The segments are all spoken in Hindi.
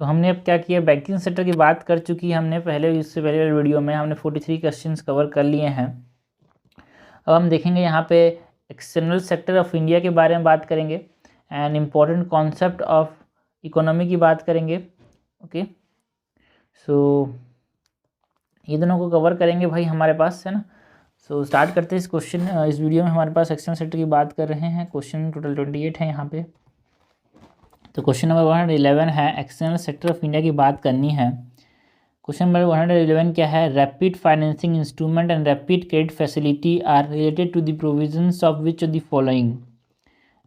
तो हमने अब क्या किया, बैंकिंग सेक्टर की बात कर चुकी है हमने पहले, इससे पहले वाले वीडियो में हमने 43 क्वेश्चंस कवर कर लिए हैं। अब हम देखेंगे यहाँ पे एक्सटर्नल सेक्टर ऑफ इंडिया के बारे में बात करेंगे and important concept of economy की बात करेंगे। ओके, सो ये दोनों को कवर करेंगे भाई हमारे पास, है ना। सो स्टार्ट करते हैं इस क्वेश्चन, इस वीडियो में हमारे पास एक्सटर्नल सेक्टर की बात कर रहे हैं। क्वेश्चन टोटल 28 है यहाँ पे। तो क्वेश्चन नंबर 111 है, एक्सटर्नल सेक्टर ऑफ इंडिया की बात करनी है। क्वेश्चन नंबर 111 क्या है, rapid financing instrument and rapid credit facility are related to the provisions of which of the following,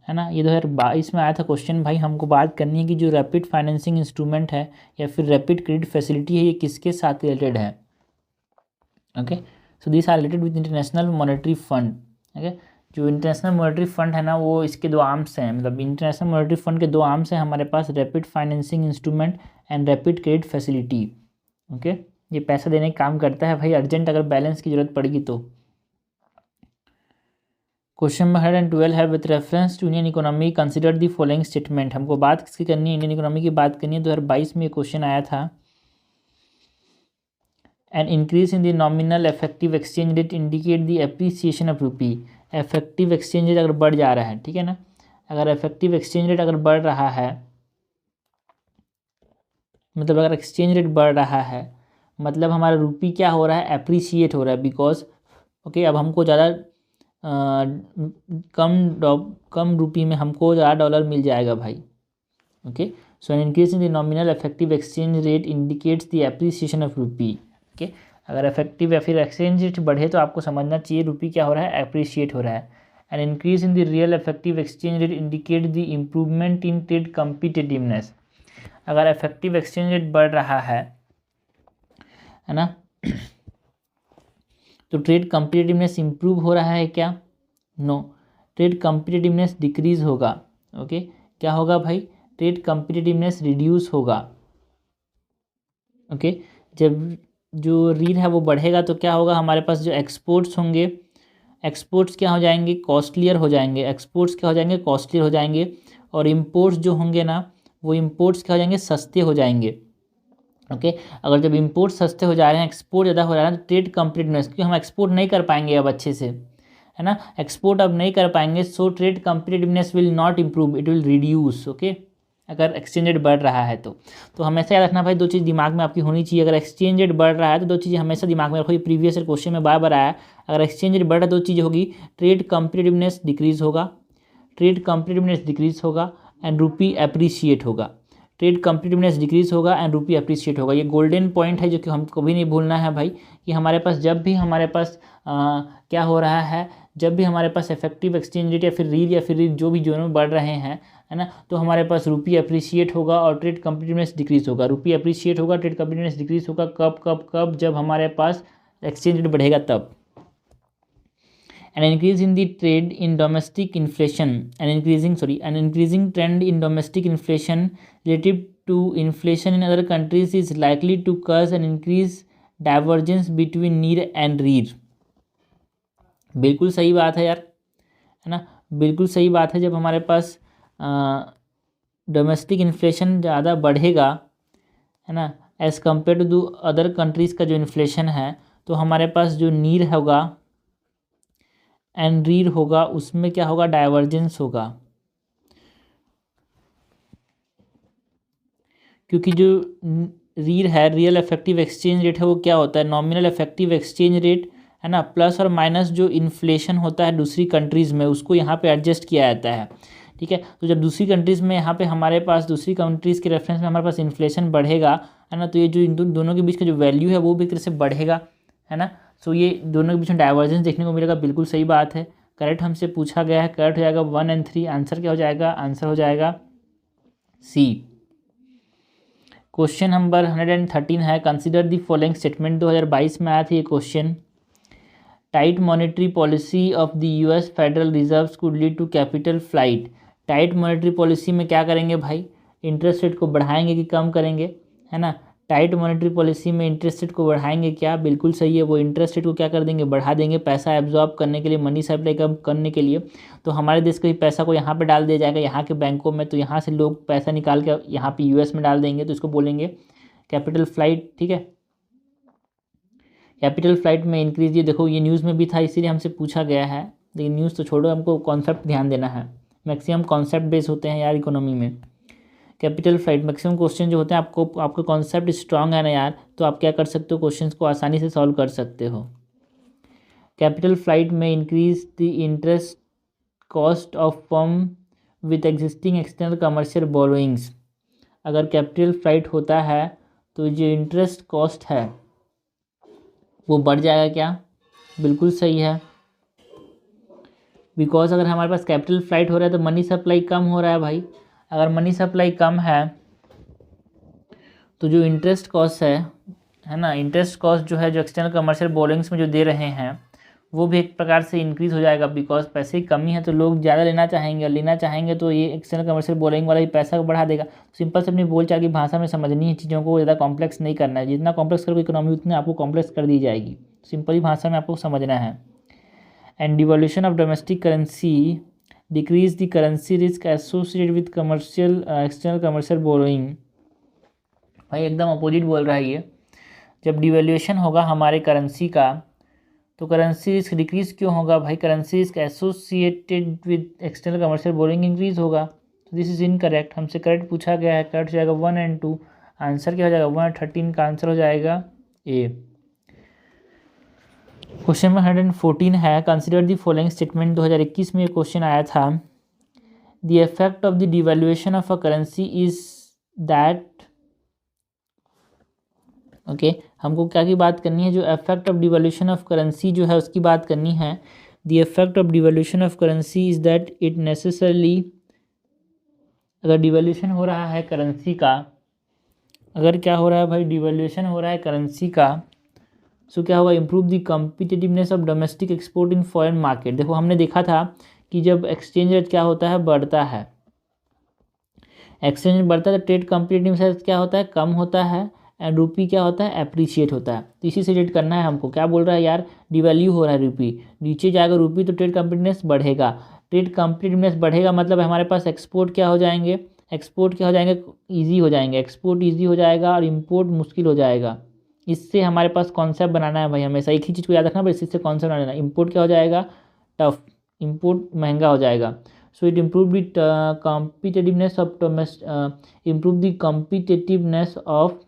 है ना। ये 2022 में आया था क्वेश्चन भाई। हमको बात करनी है कि जो रैपिड फाइनेंसिंग इंस्ट्रूमेंट है या फिर रैपिड क्रेडिट फैसिलिटी है, ये किसके साथ रिलेटेड है। Okay, so this are related with International Monetary Fund. Okay, जो इंटरनेशनल मॉनेटरी फंड है ना, वो इसके दो आर्म्स हैं, मतलब इंटरनेशनल मॉनेटरी फंड के दो आर्म्स हैं हमारे पास, rapid financing instrument and rapid credit facility. Okay, ये पैसा देने का काम करता है भाई, अर्जेंट अगर बैलेंस की जरूरत पड़ेगी तो। क्वेश्चन नंबर 112 है, with reference to Indian economy consider the following statement. हमको बात किसकी करनी है, इंडियन इकोनॉमी की बात करनी है। 2022 में ये क्वेश्चन आया था। An increase in the nominal effective exchange rate indicate the appreciation of रूपी। इफेक्टिव एक्सचेंज रेट अगर बढ़ जा रहा है, ठीक है ना, अगर इफेक्टिव एक्सचेंज रेट अगर बढ़ रहा है, मतलब अगर एक्सचेंज रेट बढ़ रहा है, मतलब हमारा रूपी क्या हो रहा है, एप्रिसिएट हो रहा है। बिकॉज ओके, अब हमको ज़्यादा कम रूपी में हमको ज़्यादा डॉलर मिल जाएगा भाई। Okay, so an increase in the nominal effective exchange rate indicates the appreciation of रूपी। ओके, अगर इफेक्टिव या फिर एक्सचेंज रेट बढ़े तो आपको समझना चाहिए रूपी क्या हो रहा है, एप्रिशिएट हो रहा है। An increase in the real effective exchange rate indicate the improvement in trade competitiveness. अगर इफेक्टिव एक्सचेंज रेट बढ़ रहा है ना, तो ट्रेड कम्पिटिटिवनेस इंप्रूव हो रहा है क्या, नो, ट्रेड कम्पिटिटिवनेस डिक्रीज होगा। ओके, क्या होगा भाई, ट्रेड कम्पिटिटिवनेस रिड्यूस होगा। ओके, जब जो रीड है वो बढ़ेगा तो क्या होगा, हमारे पास जो एक्सपोर्ट्स होंगे, एक्सपोर्ट्स क्या हो जाएंगे, कॉस्टलियर हो जाएंगे। एक्सपोर्ट्स क्या हो जाएंगे, कॉस्टलियर हो जाएंगे। और इम्पोर्ट्स जो होंगे ना, वो इम्पोर्ट्स क्या हो जाएंगे, सस्ते हो जाएंगे। ओके, अगर जब इम्पोर्ट सस्ते हो जा रहे हैं, एक्सपोर्ट ज़्यादा हो रहा है, तो ट्रेड कम्पिटिटिवनेस, क्योंकि हम एक्सपोर्ट नहीं कर पाएंगे अब अच्छे से, है ना, एक्सपोर्ट अब नहीं कर पाएंगे, so trade competitiveness will not improve, it will reduce. Okay, अगर एक्सचेंज रेट बढ़ रहा है तो हमेशा याद रखना भाई, दो चीज़ दिमाग में आपकी होनी चाहिए। अगर एक्सचेंज रेट बढ़ रहा है तो दो चीज़ें हमेशा दिमाग में रखो, ये प्रीवियस ईयर क्वेश्चन में बार बार आया। अगर एक्सचेंज रेट बढ़ रहा है, दो चीज़ें होगी, ट्रेड कम्पिटिटिवनेस डिक्रीज होगा, ट्रेड कम्पिटिटिवनेस डिक्रीज होगा एंड रूपी एप्रिशिएट होगा। ट्रेड कम्पिटिटिवनेस डिक्रीज होगा एंड रूपी अप्रिशिएट होगा। ये गोल्डन पॉइंट है जो कि हम कभी नहीं भूलना है भाई, कि हमारे पास जब भी हमारे पास क्या हो रहा है, जब भी हमारे पास इफेक्टिव एक्सचेंज रेट या फिर रीड जो भी जोनों में बढ़ रहे हैं, है ना, तो हमारे पास रूपी अप्रिशिएट होगा और ट्रेड कम्पिटिटिवनेस डिक्रीज होगा। रूपी अप्रिशिएट होगा, ट्रेड कम्पिटिटिवनेस डिक्रीज होगा, कब कब कब, जब हमारे पास एक्सचेंज रेट बढ़ेगा तब। An increase in the trade in domestic inflation, an increasing trend in domestic inflation relative to inflation in other countries is likely to cause an increased divergence between need and rear। बिल्कुल सही बात है यार, है ना, बिल्कुल सही बात है। जब हमारे पास डोमेस्टिक इन्फ्लेशन ज़्यादा बढ़ेगा, है ना, as compare to other countries का जो इन्फ्लेशन है, तो हमारे पास जो नीड होगा एंड रीड होगा, उसमें क्या होगा, डाइवर्जेंस होगा। क्योंकि जो रीड है, रियल इफेक्टिव एक्सचेंज रेट है, वो क्या होता है, नॉमिनल इफेक्टिव एक्सचेंज रेट, है ना, प्लस और माइनस जो इन्फ्लेशन होता है दूसरी कंट्रीज़ में, उसको यहाँ पे एडजस्ट किया जाता है। ठीक है, तो जब दूसरी कंट्रीज़ में यहाँ पे हमारे पास दूसरी कंट्रीज़ के रेफरेंस में हमारे पास इन्फ्लेशन बढ़ेगा, है ना, तो ये जो इन दोनों के बीच का जो वैल्यू है वो भी एक तरह से बढ़ेगा, है ना। सो ये दोनों के बीच में डाइवर्जेंस देखने को मिलेगा, बिल्कुल सही बात है। करेक्ट हमसे पूछा गया है, करेक्ट हो जाएगा 1 और 3। आंसर क्या हो जाएगा, आंसर हो जाएगा सी। क्वेश्चन नंबर 113 है, कंसिडर द फॉलोइंग स्टेटमेंट। 2022 में आया था ये question. Tight monetary policy of the US Federal Reserves could lead to capital flight. Tight monetary policy में क्या करेंगे भाई, इंटरेस्ट रेट को बढ़ाएंगे कि कम करेंगे, है ना। टाइट मॉनेटरी पॉलिसी में इंटरेस्ट रेट को बढ़ाएंगे क्या? बिल्कुल सही है, वो इंटरेस्ट रेट को क्या कर देंगे, बढ़ा देंगे, पैसा एब्जॉर्ब करने के लिए, मनी सप्लाई कम करने के लिए। तो हमारे देश के पैसा को यहाँ पे डाल दिया जाएगा, यहाँ के बैंकों में, तो यहाँ से लोग पैसा निकाल के यहाँ पे यूएस में डाल देंगे, तो इसको बोलेंगे कैपिटल फ्लाइट। ठीक है, कैपिटल फ्लाइट में इंक्रीज, ये देखो ये न्यूज़ में भी था, इसीलिए हमसे पूछा गया है, लेकिन न्यूज़ तो छोड़ो, हमको कॉन्सेप्ट ध्यान देना है। मैक्सिमम कॉन्सेप्ट बेस होते हैं यार इकोनॉमी में। कैपिटल फ्लाइट मैक्सिमम क्वेश्चन जो होते हैं, आपका कॉन्सेप्ट स्ट्रांग है ना यार, तो आप क्या कर सकते हो, क्वेश्चंस को आसानी से सॉल्व कर सकते हो। कैपिटल फ्लाइट में increase the interest cost of firm with existing external commercial borrowings. अगर कैपिटल फ्लाइट होता है तो जो इंटरेस्ट कॉस्ट है वो बढ़ जाएगा क्या? बिल्कुल सही है, बिकॉज अगर हमारे पास कैपिटल फ्लाइट हो रहा है तो मनी सप्लाई कम हो रहा है भाई। अगर मनी सप्लाई कम है तो जो इंटरेस्ट कॉस्ट है ना, इंटरेस्ट कॉस्ट जो है, जो एक्सटर्नल कमर्शियल बोरोइंग्स में जो दे रहे हैं, वो भी एक प्रकार से इंक्रीज़ हो जाएगा, बिकॉज पैसे की कमी है तो लोग ज़्यादा लेना चाहेंगे, और लेना चाहेंगे तो ये एक्सटर्नल कमर्शियल बोरोइंग वाला ही पैसा को बढ़ा देगा। सिंपल से अपनी बोलचाल की भाषा में समझनी है चीज़ों को, ज़्यादा कॉम्प्लेक्स नहीं करना है। जितना कॉम्प्लेक्स करोगे इकोनॉमी उतनी आपको कॉम्प्लेक्स कर दी जाएगी, सिंपली भाषा में आपको समझना है। And devaluation of domestic currency decrease the currency risk associated with commercial external commercial borrowing. भाई एकदम अपोजिट बोल रहा है ये। जब डिवैल्यूएशन होगा हमारे करेंसी का तो करेंसी रिस्क डिक्रीज क्यों होगा भाई? Currency risk associated with external commercial borrowing increase होगा, तो दिस इज इनकरेक्ट। हमसे करेक्ट पूछा गया है, करेक्ट हो जाएगा 1 और 2। आंसर क्या हो जाएगा? 1 और 13 का आंसर हो जाएगा ए। क्वेश्चन नंबर 114 है, कंसिडर द फॉलोइंग स्टेटमेंट। 2021 में ये क्वेश्चन आया था। The effect of the devaluation of a currency is that, okay हमको क्या की बात करनी है, जो effect of devaluation of currency जो है उसकी बात करनी है। The effect of devaluation of currency is that it necessarily, अगर डिवैल्यूएशन हो रहा है करेंसी का, अगर क्या हो रहा है भाई, डिवैल्यूएशन हो रहा है करेंसी का, सो क्या होगा, improve the competitiveness of domestic export in foreign market. देखो हमने देखा था कि जब एक्सचेंज रेट क्या होता है, बढ़ता है, एक्सचेंज बढ़ता है तो ट्रेड कॉम्पिटिटिवनेस क्या होता है, कम होता है, एंड रूपी क्या होता है, एप्रिशिएट होता है। तो इसी से रिलेट करना है हमको। क्या बोल रहा है यार, डिवैल्यू हो रहा है रूपी, नीचे जाएगा रूपी तो ट्रेड कॉम्पिटिटिवनेस बढ़ेगा, ट्रेड कॉम्पिटिटिवनेस बढ़ेगा मतलब हमारे पास एक्सपोर्ट क्या हो जाएंगे, एक्सपोर्ट क्या हो जाएंगे, ईजी हो जाएंगे, एक्सपोर्ट ईजी हो जाएगा और इम्पोर्ट मुश्किल हो जाएगा। इससे हमारे पास कॉन्सेप्ट बनाना है भाई, हमेशा एक ही चीज़ को याद रखना भाई, इससे कॉन्सेप्ट बनाना है। इम्पोर्ट क्या हो जाएगा, टफ, इम्पोर्ट महंगा हो जाएगा। So it improve the competitiveness of improve the competitiveness of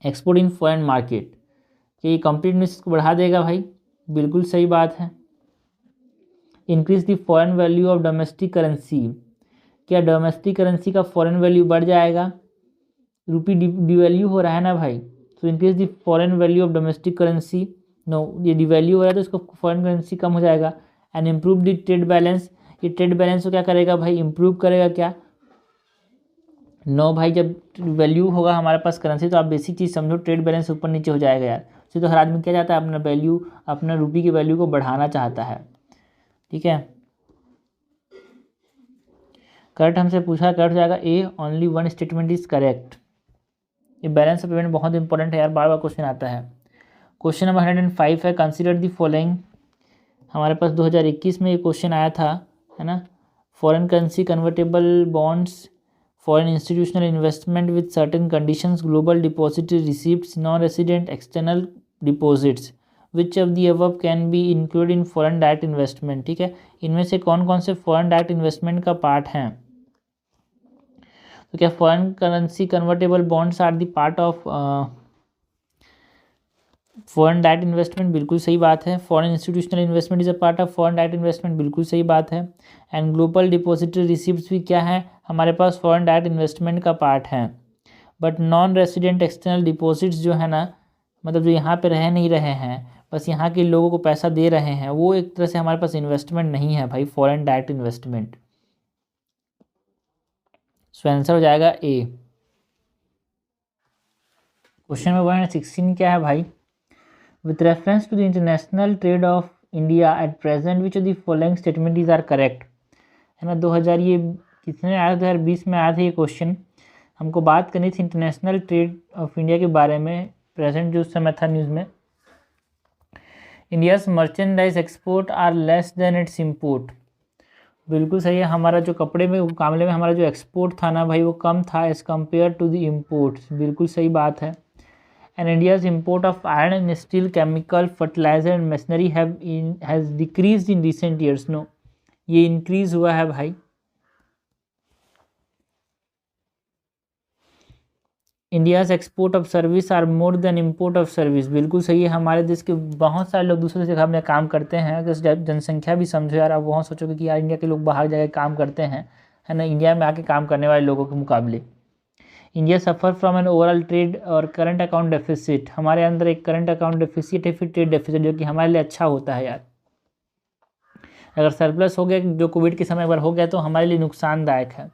export in foreign market, कि ये कॉम्पिटिटिवनेस को बढ़ा देगा भाई, बिल्कुल सही बात है। Increase the foreign value of domestic currency, क्या डोमेस्टिक करेंसी का फॉरेन वैल्यू बढ़ जाएगा, रूपी डिवैल्यू हो रहा है ना भाई, तो increase the foreign value of domestic currency, no ये डिवैल्यू हो रहा है तो इसको फॉरेन करेंसी कम हो जाएगा। And improve the trade balance, ये ट्रेड बैलेंस को क्या करेगा भाई, इम्प्रूव करेगा क्या, नो भाई जब वैल्यू होगा हमारे पास करेंसी तो आप बेसिक चीज़ समझो, ट्रेड बैलेंस ऊपर नीचे हो जाएगा यार। तो हर आदमी क्या चाहता है, अपना वैल्यू, अपना रूपी की वैल्यू को बढ़ाना चाहता है, ठीक है। करेक्ट हमसे पूछा, करेक्ट हो जाएगा A, only one statement is correct. ये बैलेंस ऑफ पेमेंट बहुत इंपॉर्टेंट है यार, बार बार क्वेश्चन आता है। क्वेश्चन नंबर 105 है, कंसिडर द फॉलोइंग। हमारे पास 2021 में ये क्वेश्चन आया था, है ना। Foreign currency convertible bonds, foreign institutional investment with certain conditions, global depository receipts, non-resident external deposits, which of the above can be included in foreign direct investment। ठीक है, इनमें से कौन कौन से फॉरेन डायरेक्ट इन्वेस्टमेंट का पार्ट हैं? तो क्या foreign currency convertible bonds are the part of foreign direct investment, बिल्कुल सही बात है। Foreign institutional investment is a part of foreign direct investment, बिल्कुल सही बात है। एंड ग्लोबल डिपॉजिटरी रिसिप्ट्स भी क्या है, हमारे पास फॉरेन डायरेक्ट इन्वेस्टमेंट का पार्ट है। But non resident external deposits जो है ना, मतलब जो यहाँ पे रह नहीं रहे हैं, बस यहाँ के लोगों को पैसा दे रहे हैं, वो एक तरह से हमारे पास इन्वेस्टमेंट नहीं है भाई, foreign direct investment. So answer हो जाएगा ए। क्वेश्चन नंबर 116 क्या है भाई, with reference to the international trade of India at present which of the following statement is are correct, है ना। 2000 ये कितने आया, 2020 में आया था ये क्वेश्चन। हमको बात करनी थी इंटरनेशनल ट्रेड ऑफ इंडिया के बारे में, प्रेजेंट जो उस समय था न्यूज़ में। India's merchandise export are less than its import. बिल्कुल सही है, हमारा जो कपड़े में मामले में हमारा जो एक्सपोर्ट था ना भाई वो कम था as compare to the imports. बिल्कुल सही बात है। And India's import of iron and steel, chemical, fertilizer and machinery has decrease in recent years. No, ये इंक्रीज़ हुआ है भाई। India's export of service are more than import of service. बिल्कुल सही है, हमारे देश के बहुत सारे लोग दूसरे जगह में काम करते हैं। अगर जनसंख्या भी समझो यार, आप बहुत सोचोगे कि यार इंडिया के लोग बाहर जाके काम करते हैं, है ना, इंडिया में आके काम करने वाले लोगों के मुकाबले। India suffer from an overall trade और करंट अकाउंट डेफिसिट। हमारे अंदर एक करंट अकाउंट डेफिसिट है, फिर ट्रेड डेफिसिट, जो कि हमारे लिए अच्छा होता है यार। अगर सरप्लस हो गया, जो कोविड के समय पर हो गया, तो हमारे लिए नुकसानदायक है।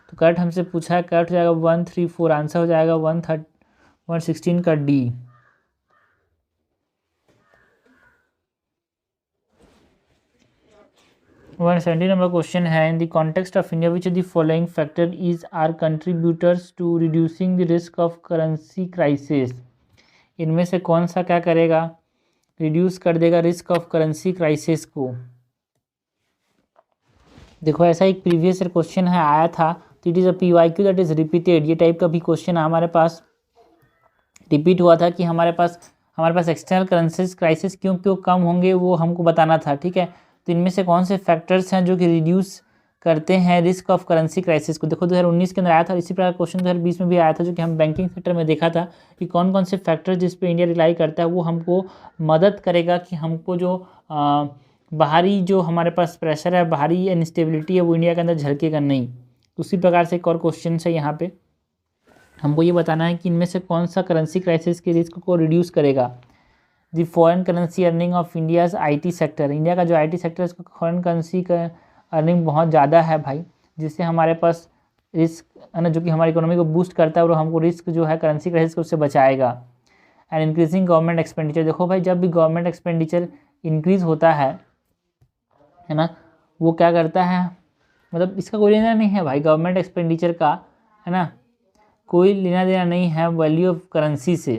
तो करेक्ट हमसे पूछा है, करेक्ट हो जाएगा 134, आंसर हो जाएगा 116 का डी। वन 70 नंबर क्वेश्चन है, in the context of India which the following factor is are contributors to reducing the risk of currency crisis. इनमें से कौन सा क्या करेगा, रिड्यूस कर देगा रिस्क ऑफ करेंसी क्राइसिस को। देखो ऐसा एक प्रीवियस ईयर क्वेश्चन है आया था, तो it is a PYQ that is repeated. ये टाइप का भी क्वेश्चन हमारे पास रिपीट हुआ था कि हमारे पास एक्सटर्नल करेंसीज क्राइसिस क्यों कम होंगे, वो हमको बताना था। ठीक है, तो इनमें से कौन से फैक्टर्स हैं जो कि रिड्यूस करते हैं रिस्क ऑफ करेंसी क्राइसिस को। देखो 2019 के अंदर आया था, इसी प्रकार क्वेश्चन 2020 में भी आया था, जो कि हम बैंकिंग सेक्टर में देखा था कि कौन कौन से फैक्टर जिस पे इंडिया रिलाई करता है वो हमको मदद करेगा कि हमको जो बाहरी जो हमारे पास प्रेशर है, बाहरी इनस्टेबिलिटी है, वो इंडिया के अंदर झलकेगा नहीं। उसी प्रकार से एक और क्वेश्चन है यहाँ पे, हमको ये बताना है कि इनमें से कौन सा करेंसी क्राइसिस के रिस्क को रिड्यूस करेगा। दी foreign currency earning of India's IT sector. India का जो IT सेक्टर है उसका फॉरेन करेंसी का अर्निंग बहुत ज़्यादा है भाई, जिससे हमारे पास रिस्क है ना, जो कि हमारी इकोनॉमी को बूस्ट करता है और हमको रिस्क जो है करेंसी क्राइसिस को उससे बचाएगा। And increasing government expenditure. देखो भाई, जब भी गवर्नमेंट एक्सपेंडिचर इंक्रीज़ होता है ना, वो क्या करता है, मतलब इसका कोई लेना नहीं है भाई गवर्नमेंट एक्सपेंडिचर का, है ना, कोई लेना देना नहीं है वैल्यू ऑफ करेंसी से।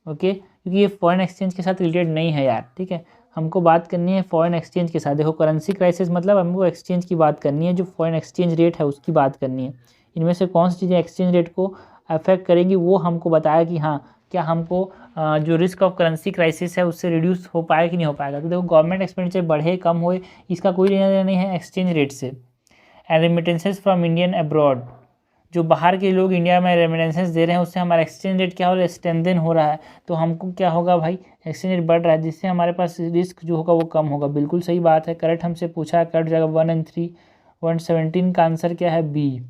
ओके, क्योंकि ये फॉरेन एक्सचेंज के साथ रिलेटेड नहीं है यार। ठीक है, हमको बात करनी है फॉरेन एक्सचेंज के साथ। देखो करेंसी क्राइसिस मतलब हमको एक्सचेंज की बात करनी है, जो फॉरेन एक्सचेंज रेट है उसकी बात करनी है। इनमें से कौन सी चीज़ें एक्सचेंज रेट को अफेक्ट करेगी, वो हमको बताया कि हाँ क्या हमको जो रिस्क ऑफ करेंसी क्राइसिस है उससे रिड्यूस हो पाएगा कि नहीं हो पाएगा। तो देखो गवर्नमेंट एक्सपेंडिचर बढ़े कम होए, इसका कोई लेना देना नहीं है एक्सचेंज रेट से। And remittances from Indian abroad, जो बाहर के लोग इंडिया में रेमिटेंसेस दे रहे हैं उससे हमारा एक्सचेंज रेट क्या हो रहा है, स्ट्रेंथन हो रहा है। तो हमको क्या होगा भाई, एक्सचेंज रेट बढ़ रहा है, जिससे हमारे पास रिस्क जो होगा वो कम होगा। बिल्कुल सही बात है, करेक्ट हमसे पूछा है, करेक्ट जाएगा 1 और 3। 117 का आंसर क्या है, बी।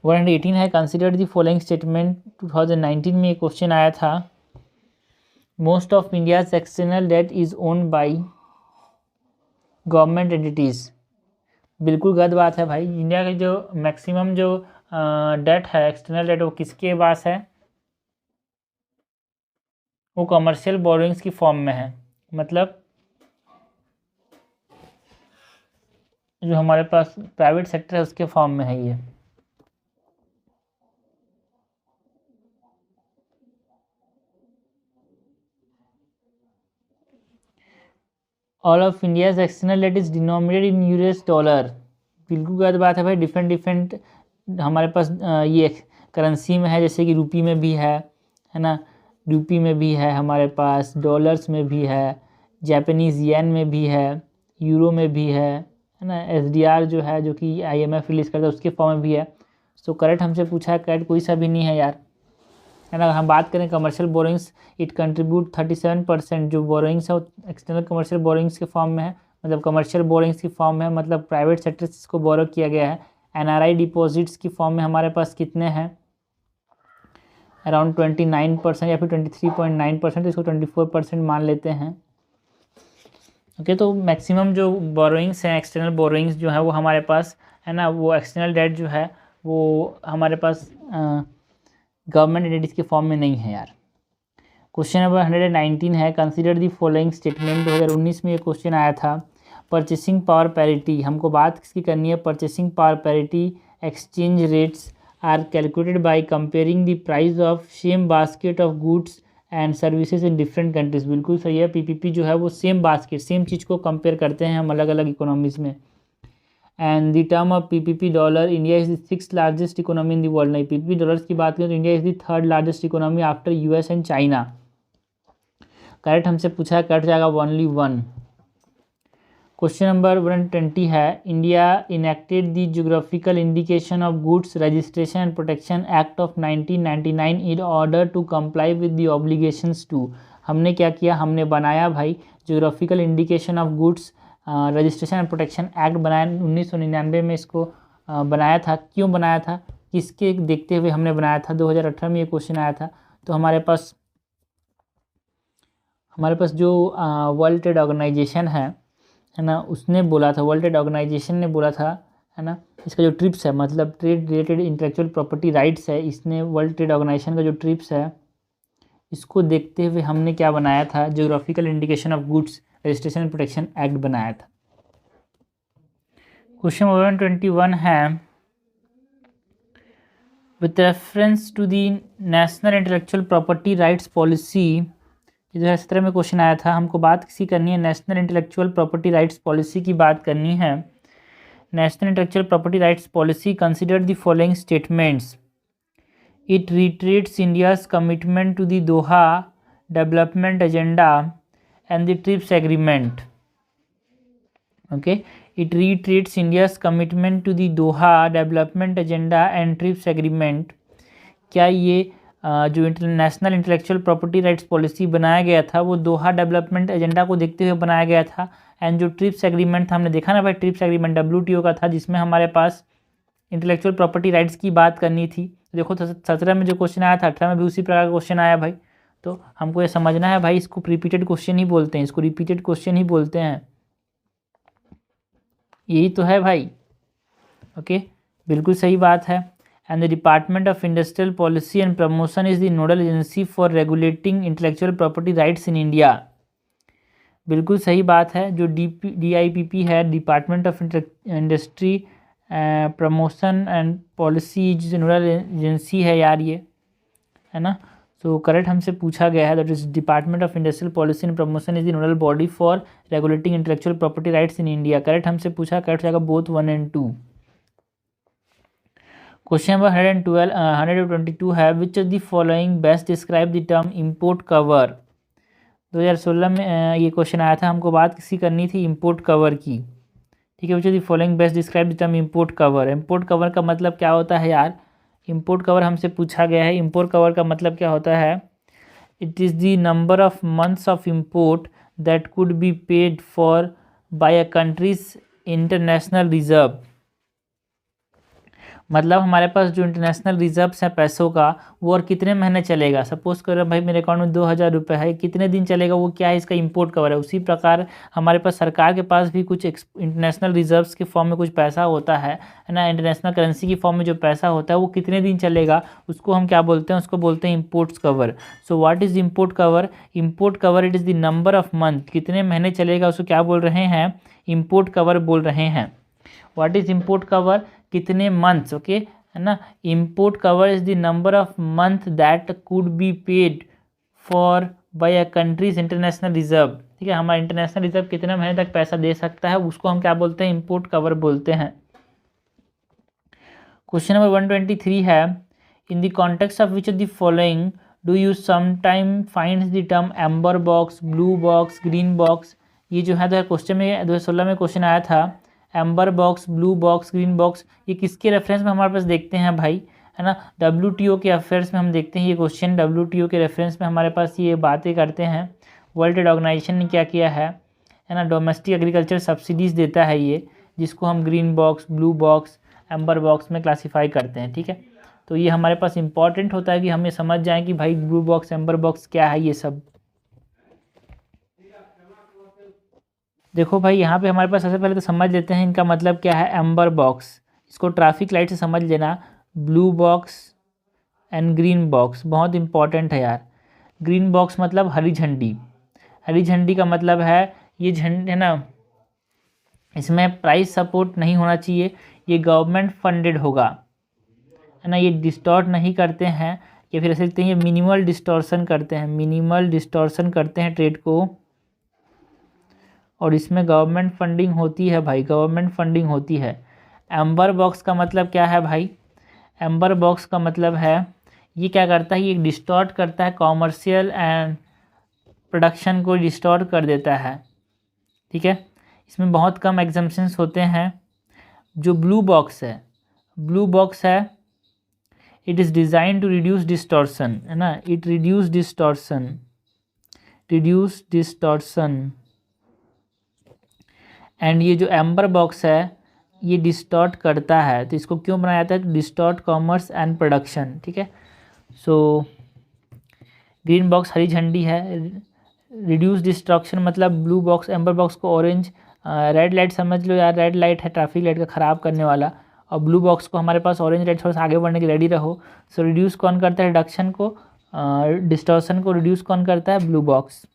118 है, कंसिडर द फॉलोइंग स्टेटमेंट। 2019 में ये क्वेश्चन आया था, most of India's external debt is owned by government entities. बिल्कुल गलत बात है भाई, इंडिया के जो मैक्सिमम जो डेट है, एक्सटर्नल डेट, वो किसके पास है, वो कमर्शियल बोरोइंग्स की फॉर्म में है। मतलब जो हमारे पास प्राइवेट सेक्टर है उसके फॉर्म में है ये। All of India's external debt is denominated in US$। बिल्कुल गलत बात है भाई, डिफरेंट हमारे पास ये करेंसी में है, जैसे कि रुपी में भी है ना, रुपी में भी है हमारे पास, डॉलर्स में भी है, जापानीज़ येन में भी है, यूरो में भी है ना, SDR जो है जो कि IMF रिलीज़ करता है उसके फॉर्म में भी है। सो करेक्ट हमसे पूछा है, करेक्ट कोई सा भी नहीं है यार, है ना। हम बात करें कमर्शियल बोरोइंग्स, इट कंट्रीब्यूट 37%। जो बोरोइंग्स है वो एक्सटर्नल कमर्शियल बोरोइंग्स के फॉर्म में है, मतलब कमर्शियल बोरोइंग्स की फॉर्म में है, मतलब प्राइवेट सेक्टर से इसको बोरो किया गया है। NRI डिपॉजिट्स की फॉर्म में हमारे पास कितने हैं, अराउंड 29% या फिर 23.9%, इसको 24% मान लेते हैं। ओके, तो मैक्सिमम जो बोरोइंग्स हैं, एक्सटर्नल बोरोइंग्स जो है वो हमारे पास, है ना, वो एक्सटर्नल डेट जो है वो हमारे पास गवर्नमेंट एंटिटीज के फॉर्म में नहीं है यार। क्वेश्चन नंबर 119 है, कंसीडर दी फॉलोइंग स्टेटमेंट। 2019 में ये क्वेश्चन आया था, परचेसिंग पावर पैरिटी। हमको बात किसकी करनी है, purchasing power parity, exchange rates are calculated by comparing the price of same basket of goods and services in different countries. बिल्कुल सही है, पीपीपी जो है वो सेम बास्केट, सेम चीज़ को कंपेयर करते हैं हम अलग अलग इकोनॉमीज़ में। And the term of PPP dollar, India is the 6th largest economy in the world. नहीं, पीपीपी डॉलर्स की बात करें तो India is the 3rd largest economy after US and China. Correct हमसे पूछा है, कट जाएगा ओनली 1। क्वेश्चन नंबर 120 है, India enacted the geographical indication of goods registration and protection act of 1999 in order to comply with the obligations to. हमने क्या किया, हमने बनाया भाई geographical indication of goods registration and protection act बनाया 1999 में। इसको बनाया था, क्यों बनाया था, किसके देखते हुए हमने बनाया था। 2018 में ये क्वेश्चन आया था। तो हमारे पास जो वर्ल्ड ट्रेड ऑर्गेनाइजेशन है ना, उसने बोला था, वर्ल्ड ट्रेड ऑर्गेनाइजेशन ने बोला था, है ना, इसका जो ट्रिप्स है मतलब trade related intellectual property rights है, इसने वर्ल्ड ट्रेड ऑर्गेनाइजेशन का जो ट्रिप्स है इसको देखते हुए हमने क्या बनाया था, geographical indication of goods registration and protection act बनाया था। क्वेश्चन 121 है, with reference to the national intellectual property rights policy. 2017 में क्वेश्चन आया था, हमको बात किसी करनी है national intellectual property rights policy की बात करनी है। National intellectual property rights policy consider the following statements. It reiterates India's commitment to the Doha development agenda and the TRIPS agreement. Okay, it reiterates India's commitment to the Doha development agenda and TRIPS agreement. क्या ये जो international intellectual property rights policy बनाया गया था वो दोहा डेवलपमेंट एजेंडा को देखते हुए बनाया गया था। एंड जो ट्रिप्स एग्रीमेंट था, हमने देखा ना भाई, ट्रिप्स एग्रीमेंट WTO का था, जिसमें हमारे पास इंटेलेक्चुअल प्रॉपर्टी राइट्स की बात करनी थी। देखो 17 में जो क्वेश्चन आया था, 18 में भी उसी प्रकार का क्वेश्चन आया भाई। तो हमको ये समझना है भाई, इसको रिपीटेड क्वेश्चन ही बोलते हैं, इसको रिपीटेड क्वेश्चन ही बोलते हैं, यही तो है भाई। ओके, बिल्कुल सही बात है। And the department of industrial policy and promotion is the nodal agency for regulating intellectual property rights in India. बिल्कुल सही बात है। जो DIPP है, department of industry promotion and policy जो नोडल एजेंसी है यार, ये है ना। सो करेक्ट हमसे पूछा गया है, that is department of industrial policy and promotion is the nodal body for regulating intellectual property rights in India. Correct हमसे पूछा, करेक्ट जाएगा बोथ 1 and 2। क्वेश्चन नंबर 122 है, विच of the following best describe the term import cover. 2016 में ये क्वेश्चन आया था, हमको बात किसी करनी थी इम्पोर्ट कवर की। ठीक है, विच of the following best describe the term import cover. Import cover का मतलब क्या होता है यार, इम्पोर्ट कवर हमसे पूछा गया है। इम्पोर्ट कवर का मतलब क्या होता है, it is the number of months of import that could be paid for by a country's international reserve. मतलब हमारे पास जो इंटरनेशनल रिजर्व्स है पैसों का, वो और कितने महीने चलेगा। सपोज करो भाई मेरे अकाउंट में 2000 रुपये है, कितने दिन चलेगा, वो क्या है, इसका इंपोर्ट कवर है। उसी प्रकार हमारे पास सरकार के पास भी कुछ इंटरनेशनल रिजर्व्स के फॉर्म में कुछ पैसा होता है ना, इंटरनेशनल करेंसी की फॉर्म में जो पैसा होता है वो कितने दिन चलेगा, उसको हम क्या बोलते हैं, उसको बोलते हैं imports cover. So what is import cover. Import cover it is the number of month, कितने महीने चलेगा, उसको क्या बोल रहे हैं, इम्पोर्ट कवर बोल रहे हैं। व्हाट इज़ इम्पोर्ट कवर, कितने मंथ्स, ओके है ना। Import cover is the number of month that could be paid for by a country's international reserve. ठीक है, हमारा इंटरनेशनल रिजर्व कितने महीने तक पैसा दे सकता है, उसको हम क्या बोलते हैं, इम्पोर्ट कवर बोलते हैं। क्वेश्चन नंबर 123 है, in the context of which of the following do you sometime find the term amber box, blue box, green box. ये जो है क्वेश्चन में 2016 में क्वेश्चन आया था, amber box, blue box, green box, ये किसके रेफरेंस में हमारे पास देखते हैं भाई, है ना, WTO के अफेयर्स में हम देखते हैं ये क्वेश्चन। WTO के रेफरेंस में हमारे पास ये बातें करते हैं। वर्ल्ड ट्रेड ऑर्गेनाइजेशन ने क्या किया है ना, डोमेस्टिक एग्रीकल्चर सब्सिडीज़ देता है ये, जिसको हम green box, blue box, amber box में क्लासीफाई करते हैं। ठीक है, तो ये हमारे पास इंपॉर्टेंट होता है कि हम ये समझ जाएँ कि भाई ब्लू बॉक्स, एम्बर बॉक्स क्या है ये सब। देखो भाई यहाँ पे हमारे पास सबसे पहले तो समझ लेते हैं इनका मतलब क्या है। एम्बर बॉक्स, इसको ट्रैफिक लाइट से समझ लेना। Blue box and green box बहुत इंपॉर्टेंट है यार। ग्रीन बॉक्स मतलब हरी झंडी, हरी झंडी का मतलब है ये झंडी है ना, इसमें प्राइस सपोर्ट नहीं होना चाहिए, ये गवर्नमेंट फंडेड होगा, है ना, ये डिस्टॉर्ट नहीं करते हैं, या फिर ऐसे लिखते हैं ये मिनिमल डिस्टॉर्शन करते हैं, मिनिमल डिस्टॉर्शन करते हैं ट्रेड को, और इसमें गवर्नमेंट फंडिंग होती है भाई, गवर्नमेंट फंडिंग होती है। एम्बर बॉक्स का मतलब क्या है भाई? एम्बर बॉक्स का मतलब है ये क्या करता है, ये डिस्टॉर्ट करता है कॉमर्शियल एंड प्रोडक्शन को डिस्टॉर्ट कर देता है, ठीक है। इसमें बहुत कम एग्जम्पशंस होते हैं। जो ब्लू बॉक्स है, ब्लू बॉक्स है, it is design to reduce distortion, है ना, it reduce distortion, reduce distortion. And ये जो एम्बर बॉक्स है ये डिस्टॉर्ट करता है, तो इसको क्यों बनाया जाता है? डिस्टॉर्ट कॉमर्स एंड प्रोडक्शन, ठीक है। सो ग्रीन बॉक्स हरी झंडी है, रिड्यूस डिस्ट्रक्शन मतलब ब्लू बॉक्स, एम्बर बॉक्स को ऑरेंज, रेड लाइट समझ लो यार, रेड लाइट है ट्रैफिक लाइट का ख़राब करने वाला, और ब्लू बॉक्स को हमारे पास ऑरेंज लाइट थोड़ा सा आगे बढ़ने के रेडी रहो। सो रिड्यूस कौन करता है? रिडक्शन को, डिस्टॉर्शन को रिड्यूस कौन करता है? Blue box.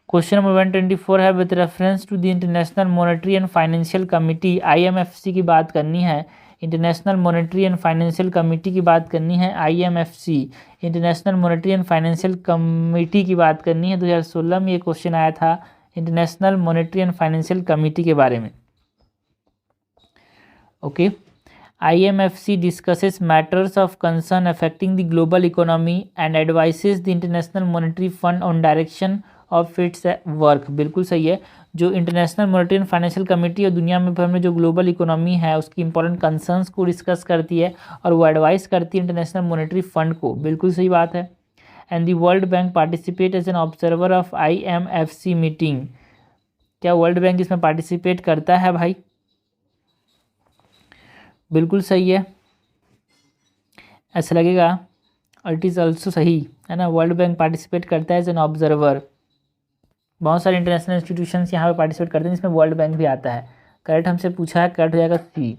क्वेश्चन नंबर 124 है, with reference to the International Monetary and Financial Committee, IMFC की बात करनी है, International Monetary and Financial Committee की बात करनी है, IMFC International Monetary and Financial Committee की बात करनी है। 2016 में ये क्वेश्चन आया था international Monetary and Financial committee के बारे में। Okay, IMFC discusses matters of concern affecting the global economy and advises the International Monetary Fund on direction of its work। बिल्कुल सही है। जो International Monetary and financial committee और दुनिया में भर में जो ग्लोबल इकोनॉमी है उसकी इंपॉर्टेंट कंसर्न्स को डिस्कस करती है और वो एडवाइस करती है इंटरनेशनल मॉनेटरी फंड को, बिल्कुल सही बात है। And the World Bank participate as an observer of IMFC meeting. क्या वर्ल्ड बैंक इसमें पार्टिसिपेट करता है भाई? बिल्कुल सही है, ऐसा लगेगा, और इट इज़ ऑल्सो सही है ना, वर्ल्ड बैंक पार्टिसिपेट करता है एज एन ऑब्जर्वर। बहुत सारे इंटरनेशनल इंस्टीट्यूशंस यहाँ पे पार्टिसिपेट करते हैं जिसमें वर्ल्ड बैंक भी आता है। करेक्ट हमसे पूछा है, करेक्ट हो जाएगा सी।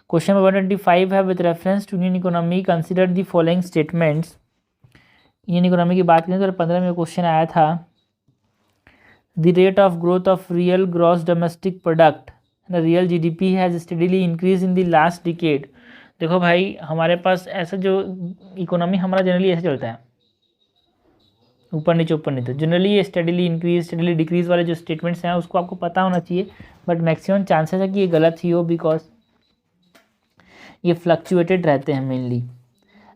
क्वेश्चन नंबर 125 है, with reference to Indian economy consider the following statements. Indian economy की बात करें तो 2015 में क्वेश्चन आया था, the rate of growth of real gross domestic product, real GDP has steadily increase in the last decade. देखो भाई हमारे पास ऐसा जो इकोनॉमी हमारा जनरली ऐसे चलता है, ऊपर नीचे ऊपर नीचे, जनरली ये स्टडीली इंक्रीज स्टडीली डिक्रीज वाले जो स्टेटमेंट्स हैं उसको आपको पता होना चाहिए, बट मैक्सिमम चांसेस है कि ये गलत ही हो, बिकॉज ये फ्लक्चुएटेड रहते हैं mainly.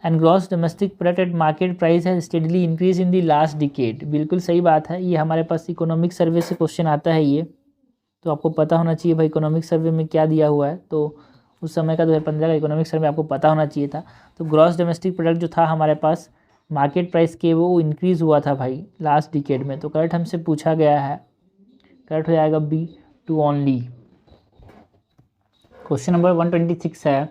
And gross domestic product at market price है steadily increase in the last decade, बिल्कुल सही बात है। ये हमारे पास इकोनॉमिक सर्वे से क्वेश्चन आता है ये, तो आपको पता होना चाहिए भाई इकोनॉमिक सर्वे में क्या दिया हुआ है। तो उस समय का 2015 का इकोनॉमिक सर्वे आपको पता होना चाहिए था। तो ग्रॉस डोमेस्टिक प्रोडक्ट जो था हमारे पास मार्केट प्राइस के वो इंक्रीज़ हुआ था भाई लास्ट डिकेड में, तो करेक्ट हमसे पूछा गया है, करेक्ट हो जाएगा B2 ओनली। क्वेश्चन नंबर 126 है,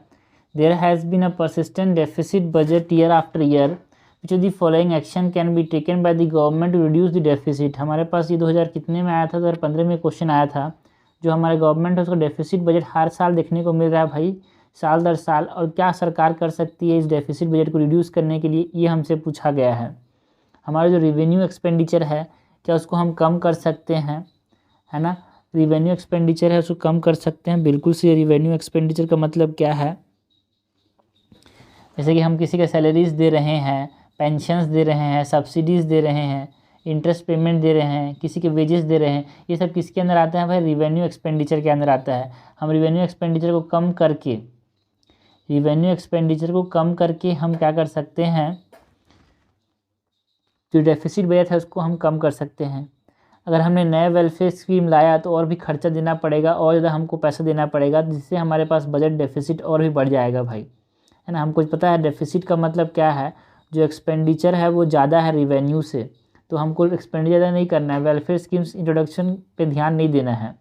there has been a persistent deficit budget year after year, which of the following action can be taken by the government to reduce the deficit. हमारे पास ये 2000 कितने में आया था, 2015 में क्वेश्चन आया था। जो हमारे गवर्नमेंट है उसका डेफिसिट बजट हर साल देखने को मिल रहा है भाई, साल दर साल, और क्या सरकार कर सकती है इस डेफिसिट बजट को रिड्यूस करने के लिए, ये हमसे पूछा गया है। हमारा जो रिवेन्यू एक्सपेंडिचर है क्या उसको हम कम कर सकते हैं, है ना, रिवेन्यू एक्सपेंडिचर है उसको कम कर सकते हैं, बिल्कुल से। रिवेन्यू एक्सपेंडिचर का मतलब क्या है, जैसे कि हम किसी के सैलरीज दे रहे हैं, पेंशन्स दे रहे हैं, सब्सिडीज़ दे रहे हैं, इंटरेस्ट पेमेंट दे रहे हैं, किसी के वेजेस दे रहे हैं, ये सब किसके अंदर आता है भाई? रिवेन्यू एक्सपेंडिचर के अंदर आता है। हम रिवेन्यू एक्सपेंडिचर को कम करके, रिवेन्यू एक्सपेंडिचर को कम करके हम क्या कर सकते हैं, जो डेफिसिट बजट है उसको हम कम कर सकते हैं। अगर हमने नए वेलफेयर स्कीम लाया तो और भी खर्चा देना पड़ेगा, और ज़्यादा हमको पैसा देना पड़ेगा, जिससे हमारे पास बजट डेफिसिट और भी बढ़ जाएगा भाई, है ना। हमको पता है डेफिसिट का मतलब क्या है, जो एक्सपेंडिचर है वो ज़्यादा है रिवेन्यू से, तो हमको एक्सपेंडिचर ज़्यादा नहीं करना है, वेलफेयर स्कीम्स इंट्रोडक्शन पे ध्यान नहीं देना है।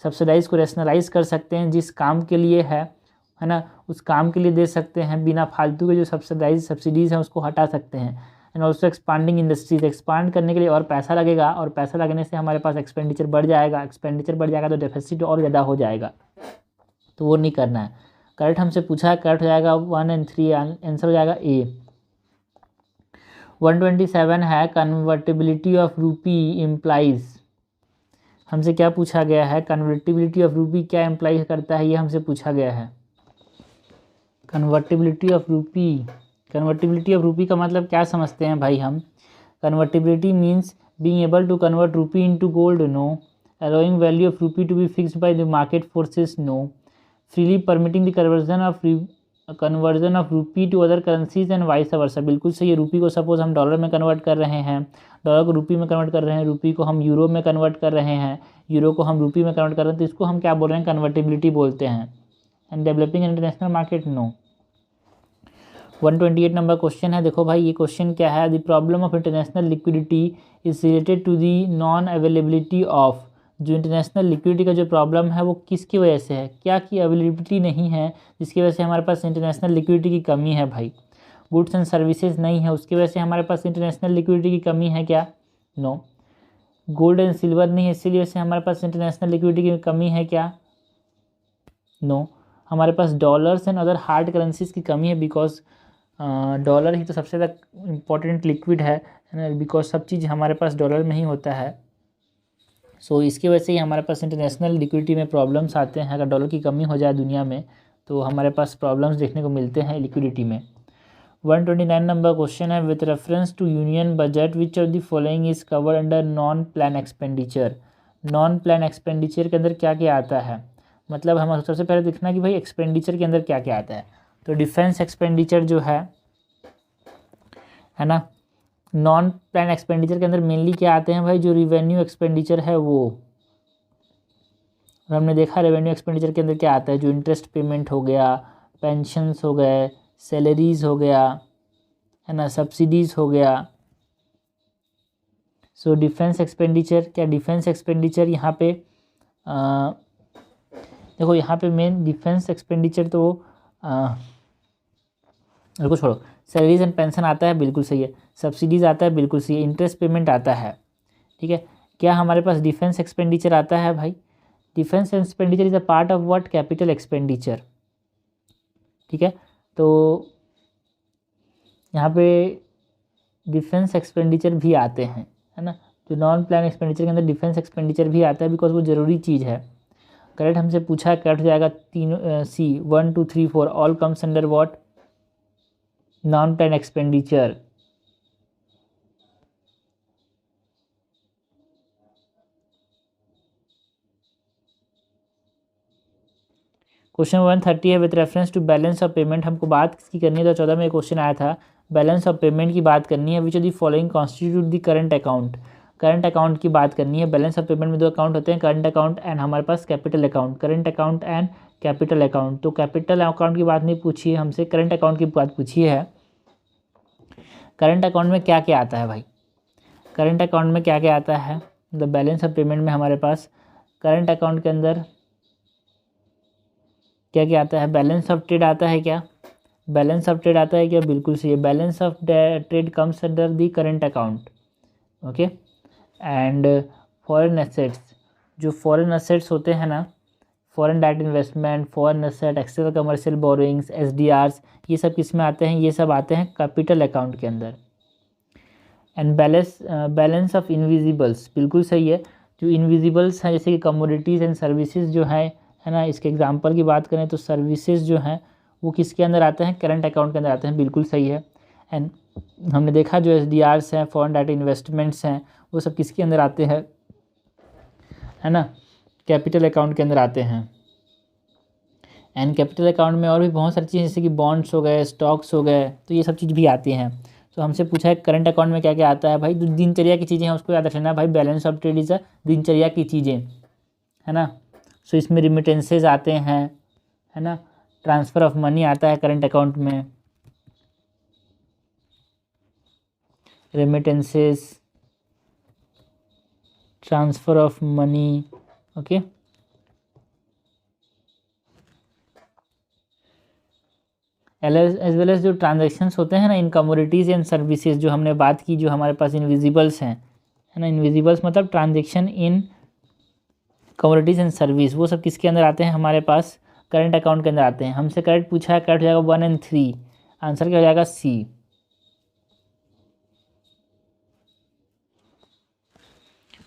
सब्सिडाइज को रैशनलाइज कर सकते हैं, जिस काम के लिए है ना, उस काम के लिए दे सकते हैं, बिना फालतू के जो सब्सिडीज़ हैं उसको हटा सकते हैं। And also expanding industries, expand करने के लिए और पैसा लगेगा, और पैसा लगने से हमारे पास एक्सपेंडिचर बढ़ जाएगा, एक्सपेंडिचर बढ़ जाएगा तो डेफिसिट और ज़्यादा हो जाएगा, तो वो नहीं करना है। करेक्ट हमसे पूछा है, करेक्ट हो जाएगा 1 और 3, आंसर हो जाएगा A। 127 है, कन्वर्टिबिलिटी ऑफ रूपी इम्प्लाइज। हमसे क्या पूछा गया है, कन्वर्टिबिलिटी ऑफ रूपी क्या इम्प्लाई करता है, ये हमसे पूछा गया है। Convertibility of rupee, convertibility of rupee का मतलब क्या समझते हैं भाई हम? Convertibility means being able to convert rupee into gold, no. Allowing value of rupee to be fixed by the market forces, no. Freely permitting the conversion of rupee to other currencies and vice versa. बिल्कुल सही है. रूपी को सपोज हम डॉलर में कन्वर्ट कर रहे हैं, डॉलर को रूपी में कन्वर्ट कर रहे हैं, रूपी को हम यूरो में कन्वर्ट कर रहे हैं, यूरो को हम रूपी में कन्वर्ट कर रहे हैं, तो इसको हम क्या बोल रहे हैं? कन्वर्टिबिलिटी बोलते हैं. And developing international market, no. 128 number question है. देखो भाई ये क्वेश्चन क्या है? The problem of international liquidity is related to the non availability of. जो इंटरनेशनल लिक्विडिटी का जो प्रॉब्लम है वो किसकी वजह से है? क्या की अवेलेबिलिटी नहीं है जिसकी वजह से हमारे पास इंटरनेशनल लिक्विडिटी की कमी है भाई? गुड्स एंड सर्विसेज नहीं है उसकी वजह से हमारे पास इंटरनेशनल लिक्विडिटी की कमी है क्या? नो. गोल्ड एंड सिल्वर नहीं है इसीलिए वजह से हमारे पास इंटरनेशनल लिक्विडिटी की कमी है क्या? नो. हमारे पास dollars and other hard currencies की कमी है बिकॉज डॉलर ही तो सबसे ज़्यादा इम्पोर्टेंट लिक्विड है ना, बिकॉज सब चीज़ हमारे पास डॉलर में ही होता है. सो इसकी वजह से ही हमारे पास इंटरनेशनल लिक्विडिटी में प्रॉब्लम्स आते हैं. अगर डॉलर की कमी हो जाए दुनिया में तो हमारे पास प्रॉब्लम्स देखने को मिलते हैं लिक्विडिटी में. 129 नंबर क्वेश्चन है. With reference to union budget which of the following is covered under non plan expenditure. Non plan expenditure के अंदर क्या क्या आता है? मतलब हम सबसे पहले देखना कि भाई एक्सपेंडिचर के अंदर क्या क्या आता है. तो डिफेंस एक्सपेंडिचर जो है ना, नॉन प्लान एक्सपेंडिचर के अंदर मेनली क्या आते हैं भाई? जो रिवेन्यू एक्सपेंडिचर है वो. और हमने देखा रेवेन्यू एक्सपेंडिचर के अंदर क्या आता है? जो इंटरेस्ट पेमेंट हो गया, पेंशन्स हो गए, सैलरीज हो गया, है ना, सब्सिडीज़ हो गया. सो डिफेंस एक्सपेंडिचर, क्या डिफेंस एक्सपेंडिचर यहाँ पे देखो यहाँ पे मेन डिफेंस एक्सपेंडिचर तो बिल्कुल छोड़ो. सैलरीज एंड पेंशन आता है, बिल्कुल सही है. सब्सिडीज़ आता है, बिल्कुल सही है. इंटरेस्ट पेमेंट आता है, ठीक है. क्या हमारे पास डिफेंस एक्सपेंडिचर आता है भाई? Defence expenditure is a part of what? Capital expenditure, ठीक है. तो यहाँ पे डिफेंस एक्सपेंडिचर भी आते हैं, है ना. जो नॉन प्लान एक्सपेंडिचर के अंदर डिफेंस एक्सपेंडिचर भी आता है बिकॉज वो ज़रूरी चीज़ है. करेक्ट हमसे पूछा है, कट जाएगा तीनों C. 1 2 3 4 all comes under what? Non plan expenditure. Question 130 है. With reference to balance of payment. हमको बात किसकी करनी है? 2014 में क्वेश्चन आया था. बैलेंस ऑफ पेमेंट की बात करनी है. विच of the following constitute the current account. Current account की बात करनी है. बैलेंस ऑफ पेमेंट में दो अकाउंट होते हैं, करंट अकाउंट एंड हमारे पास capital account. Current account and capital account. तो कैपिटल अकाउंट की बात नहीं पूछी है हमसे, करंट अकाउंट की बात पूछी है. करंट अकाउंट में क्या क्या आता है भाई? करंट अकाउंट में क्या क्या आता है? द बैलेंस ऑफ पेमेंट में हमारे पास करंट अकाउंट के अंदर क्या क्या आता है? बैलेंस ऑफ ट्रेड आता है क्या? बैलेंस ऑफ ट्रेड आता है क्या? बिल्कुल सही है. Balance of trade comes under the current account, okay. And foreign assets, जो फॉरेन एसेट्स होते हैं ना, foreign direct investment, foreign asset, external commercial borrowings, SDRs, ये सब किस में आते हैं? ये सब आते हैं कैपिटल अकाउंट के अंदर. एंड बैलेंस ऑफ इनविजिबल्स, बिल्कुल सही है. जो इनविजिबल्स हैं जैसे कि कमोडिटीज़ एंड सर्विसेज जो है ना, इसके एग्जांपल की बात करें तो सर्विसेज जो हैं वो किसके अंदर आते हैं? करंट अकाउंट के अंदर आते हैं, बिल्कुल सही है. एंड हमने देखा जो एसडीआर्स हैं, फॉरेन डायरेक्ट इन्वेस्टमेंट्स हैं, वो सब किसके अंदर आते हैं? है ना, कैपिटल अकाउंट के अंदर आते हैं. एंड कैपिटल अकाउंट में और भी बहुत सारी चीज़ें जैसे कि बॉन्ड्स हो गए, स्टॉक्स हो गए, तो ये सब चीज़ भी आती हैं. तो हमसे पूछा है करंट अकाउंट में क्या क्या आता है भाई? जो दिनचर्या की चीज़ें हैं उसको याद रखना भाई. Balance of trade is a दिनचर्या की चीज़ें, है ना. सो इसमें रिमिटेंसेज आते हैं, है ना. ट्रांसफ़र ऑफ मनी आता है करंट अकाउंट में, remittances, transfer of money, okay. As well as जो ट्रांजेक्शन्स होते हैं ना इन कमोडिटीज़ एंड सर्विसेज, जो हमने बात की, जो हमारे पास इनविजिबल्स हैं, है ना. इनविजिबल्स मतलब transaction in commodities and service, वो सब किसके अंदर आते हैं? हमारे पास करंट अकाउंट के अंदर आते हैं. हमसे करेक्ट पूछा है, करेक्ट हो जाएगा 1 और 3. आंसर क्या हो जाएगा? सी.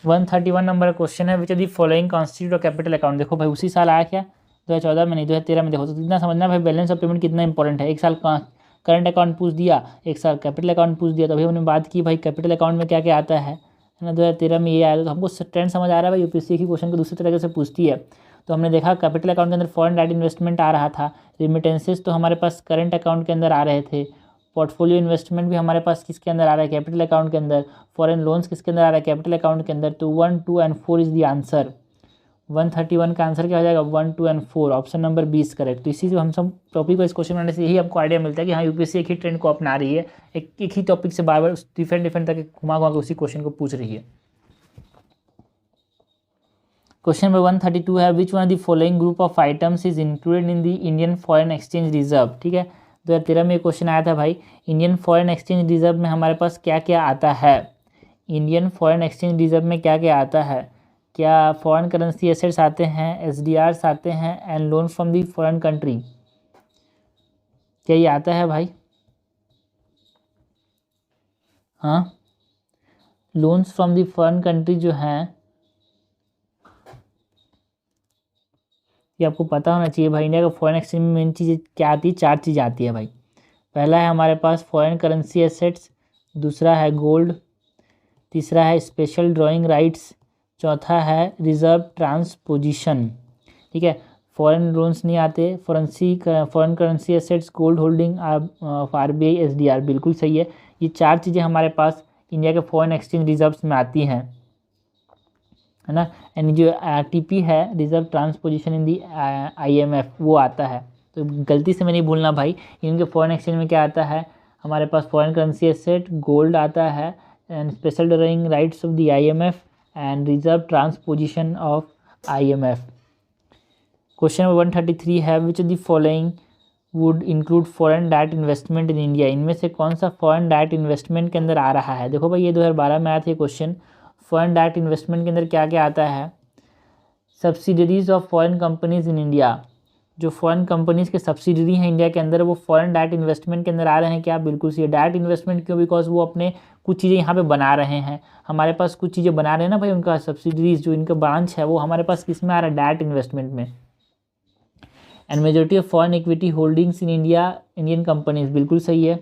131 नंबर क्वेश्चन है. विच of the following constitute of capital account. देखो भाई उसी साल आया क्या? 2014 में नहीं, 2013 में देखो। तो इतना समझना भाई बैलेंस ऑफ पेमेंट कितना इंपॉर्टेंट है। एक साल करंट अकाउंट पूछ दिया, एक साल कैपिटल अकाउंट पूछ दिया, तो अभी हमने बात की भाई कैपिटल अकाउंट में क्या क्या आता है ना। 2013 में ये आया, तो हमको ट्रेंड समझ आ रहा है भाई, यूपीएससी की क्वेश्चन को दूसरी तरीके से पूछती है। तो हमने देखा कैपिटल अकाउंट के अंदर फॉरेन डायरेक्ट इन्वेस्टमेंट आ रहा था, रिमिटेंसेस तो हमारे पास करंट अकाउंट के अंदर आ रहे थे, पोर्टफोलियो इन्वेस्टमेंट भी हमारे पास किसके अंदर आ रहा है, कैपिटल अकाउंट के अंदर, फॉरेन लोन्स किसके अंदर आ रहा है, कैपिटल अकाउंट के अंदर। तो 1, 2 एंड 4 इज द आंसर। 131 का आंसर क्या हो जाएगा, 1, 2 एंड 4, ऑप्शन नंबर 20 करेक्ट। तो इसी से हम सब टॉपिक को इस क्वेश्चन बनाने से यही आपको आइडिया मिलता है कि हाँ यूपीएससी एक ही ट्रेंड को अपना रही है, एक ही टॉपिक से बार बार डिफरेंट तक घुमा घुमा के उसी क्वेश्चन को पूछ रही है। क्वेश्चन नंबर 132 है, विच one of the following group of items is included in the Indian foreign exchange reserve. ठीक है, 2013 में क्वेश्चन आया था भाई, इंडियन फॉरेन एक्सचेंज रिजर्व में हमारे पास क्या क्या आता है। इंडियन फॉरेन एक्सचेंज रिजर्व में क्या क्या आता है, क्या फॉरेन करेंसी एसेट्स आते हैं, एसडीआर्स आते हैं, and loan from the foreign country, क्या ये आता है भाई। हाँ, loans from the foreign country जो हैं ये आपको पता होना चाहिए भाई। इंडिया का फॉरेन एक्सचेंज में मेन चीज़ क्या आती है, 4 चीज़ आती है भाई। पहला है हमारे पास फॉरेन करेंसी एसेट्स, दूसरा है गोल्ड, तीसरा है स्पेशल ड्राइंग राइट्स, चौथा है रिजर्व ट्रांसपोजिशन। ठीक है, फॉरेन लोन्स नहीं आते, foreign currency assets, gold holding of RBI, SDR, बिल्कुल सही है। ये 4 चीज़ें हमारे पास इंडिया के फॉरेन एक्सचेंज रिजर्व्स में आती हैं, है ना। एंड जो टीपी है, रिजर्व ट्रांसपोजिशन इन दी आईएमएफ, वो आता है। तो गलती से मैं नहीं भूलना भाई, इनके फॉरेन एक्सचेंज में क्या आता है हमारे पास, फॉरेन करेंसी एसेट, गोल्ड आता है, and special drawing rights of the IMF and reserve transposition of IMF. Question number 133 है, विच of the following would include foreign direct investment in India. इनमें से कौन सा फॉरेन डायरेक्ट इन्वेस्टमेंट के अंदर आ रहा है। देखो भाई, ये 2012 में आया था क्वेश्चन। फॉरेन डायरेक्ट इन्वेस्टमेंट के अंदर क्या क्या आता है, subsidiaries of foreign companies in India, जो फॉरेन कंपनीज के सब्सिडरी हैं इंडिया के अंदर, वो फॉरेन डायरेक्ट इन्वेस्टमेंट के अंदर आ रहे हैं क्या, बिल्कुल सही। डायरेक्ट इन्वेस्टमेंट क्यों, बिकॉज वो अपने कुछ चीज़ें यहाँ पे बना रहे हैं, हमारे पास कुछ चीज़ें बना रहे हैं ना भाई, उनका सब्सिडरीज जो इनका ब्रांच है वो हमारे पास किस में आ रहा है, डायरेक्ट इन्वेस्टमेंट में। And majority of foreign equity holdings in India, Indian companies, बिल्कुल सही है।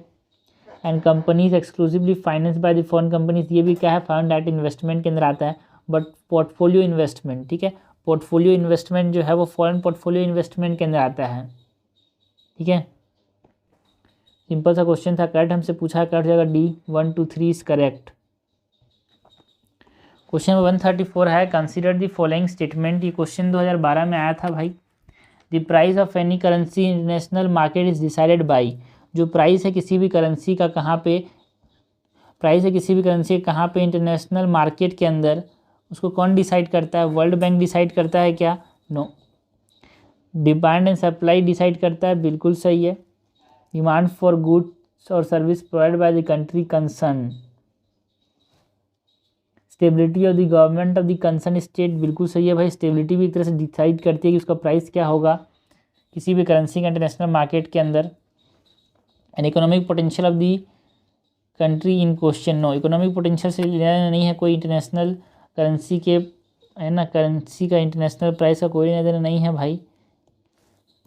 And companies exclusively finance by the foreign companies, ये भी क्या है, फॉरेन डायरेक्ट इन्वेस्टमेंट के अंदर आता है। बट पोर्टफोलियो इन्वेस्टमेंट, ठीक है, पोर्टफोलियो इन्वेस्टमेंट जो है वो फॉरेन पोर्टफोलियो इन्वेस्टमेंट के अंदर आता है। ठीक है, सिंपल सा क्वेश्चन था, करेक्ट हमसे पूछा है, करेक्ट जाएगा D, 1, 2, 3 is correct. Question number 134 है, कंसीडर द फॉलोइंग स्टेटमेंट। ये क्वेश्चन 2012 में आया था भाई। The price of any currency international market is decided by, जो प्राइस है किसी भी करेंसी का कहाँ पे, प्राइस है किसी भी करेंसी का कहाँ पे इंटरनेशनल मार्केट के अंदर, उसको कौन डिसाइड करता है, वर्ल्ड बैंक डिसाइड करता है क्या, no. Demand and supply decide करता है, बिल्कुल सही है। डिमांड फॉर गुड्स और service provide by the country concern, stability of the government of the concern state, बिल्कुल सही है भाई। स्टेबिलिटी भी एक तरह से डिसाइड करती है कि उसका प्राइस क्या होगा किसी भी करेंसी का इंटरनेशनल मार्केट के अंदर। And economic potential of the country in question, no, economic potential से लेना नहीं है कोई इंटरनेशनल करेंसी के, है ना, करेंसी का इंटरनेशनल प्राइस का कोई लेना देना नहीं है भाई,